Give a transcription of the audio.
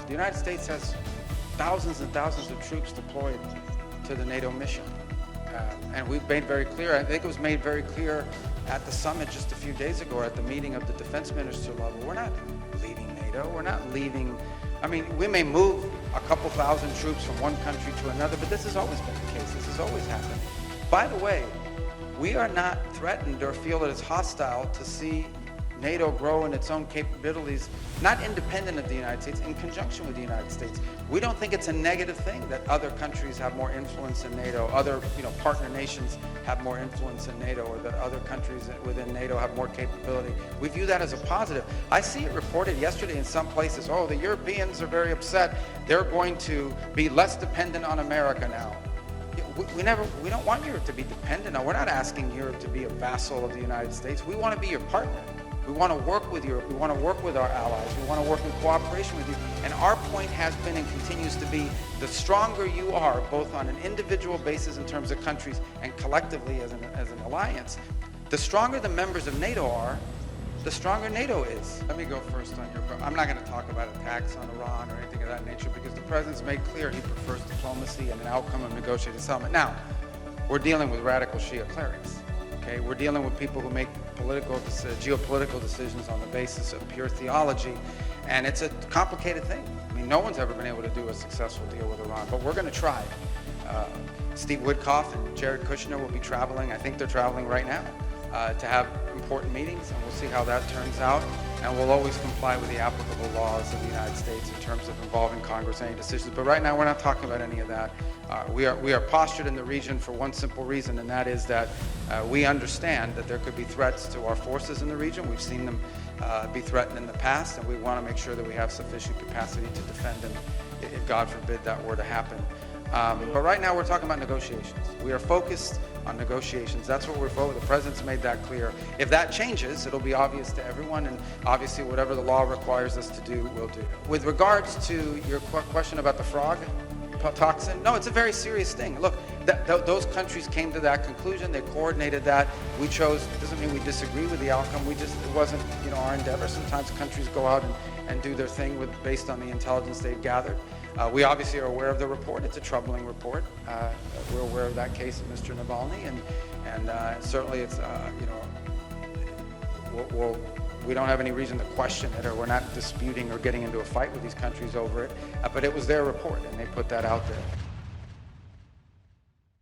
The United States has thousands and thousands of troops deployed to the NATO mission. And we've made very clear, I think it was made very clear at the summit just a few days ago at the meeting of the defense minister level, we're not leaving NATO, we're not leaving, I mean, we may move a couple thousand troops from one country to another, but this has always been the case, this has always happened. By the way, we are not threatened or feel that it's hostile to see NATO grow in its own capabilities, not independent of the United States, in conjunction with the United States. We don't think it's a negative thing that other countries have more influence in NATO, other partner nations have more influence in NATO, or that other countries within NATO have more capability. We view that as a positive. I see it reported yesterday in some places, oh, the Europeans are very upset. They're going to be less dependent on America now. We don't want Europe to be dependent. Now, we're not asking Europe to be a vassal of the United States. We want to be your partner. We want to work with Europe. We want to work with our allies. We want to work in cooperation with you. And our point has been and continues to be, the stronger you are, both on an individual basis in terms of countries and collectively as an alliance, the stronger the members of NATO are, the stronger NATO is. Let me go first on your question. I'm not going to talk about attacks on Iran or anything of that nature, because the president's made clear he prefers diplomacy and an outcome of negotiated settlement. Now, we're dealing with radical Shia clerics. Okay? We're dealing with people who make geopolitical decisions on the basis of pure theology, and it's a complicated thing. I mean, no one's ever been able to do a successful deal with Iran, but we're going to try. Steve Witkoff and Jared Kushner will be traveling. I think they're traveling right now to have important meetings, and we'll see how that turns out. And we'll always comply with the applicable laws of the United States in terms of involving Congress in any decisions. But right now, we're not talking about any of that. We are postured in the region for one simple reason, and that is that we understand that there could be threats to our forces in the region. We've seen them be threatened in the past, and we want to make sure that we have sufficient capacity to defend them if, God forbid, that were to happen. But right now, we're talking about negotiations. We are focused on negotiations. That's what we're focused on. The president's made that clear. If that changes, it'll be obvious to everyone, and obviously whatever the law requires us to do, we'll do. With regards to your question about the frog toxin, no, it's a very serious thing. Look, those countries came to that conclusion. They coordinated that. We chose. It doesn't mean we disagree with the outcome. It wasn't, our endeavor. Sometimes countries go out and do their thing based on the intelligence they've gathered. We obviously are aware of the report. It's a troubling report. We're aware of that case of Mr. Navalny, and certainly it's, we don't have any reason to question it, or we're not disputing or getting into a fight with these countries over it. But it was their report, and they put that out there.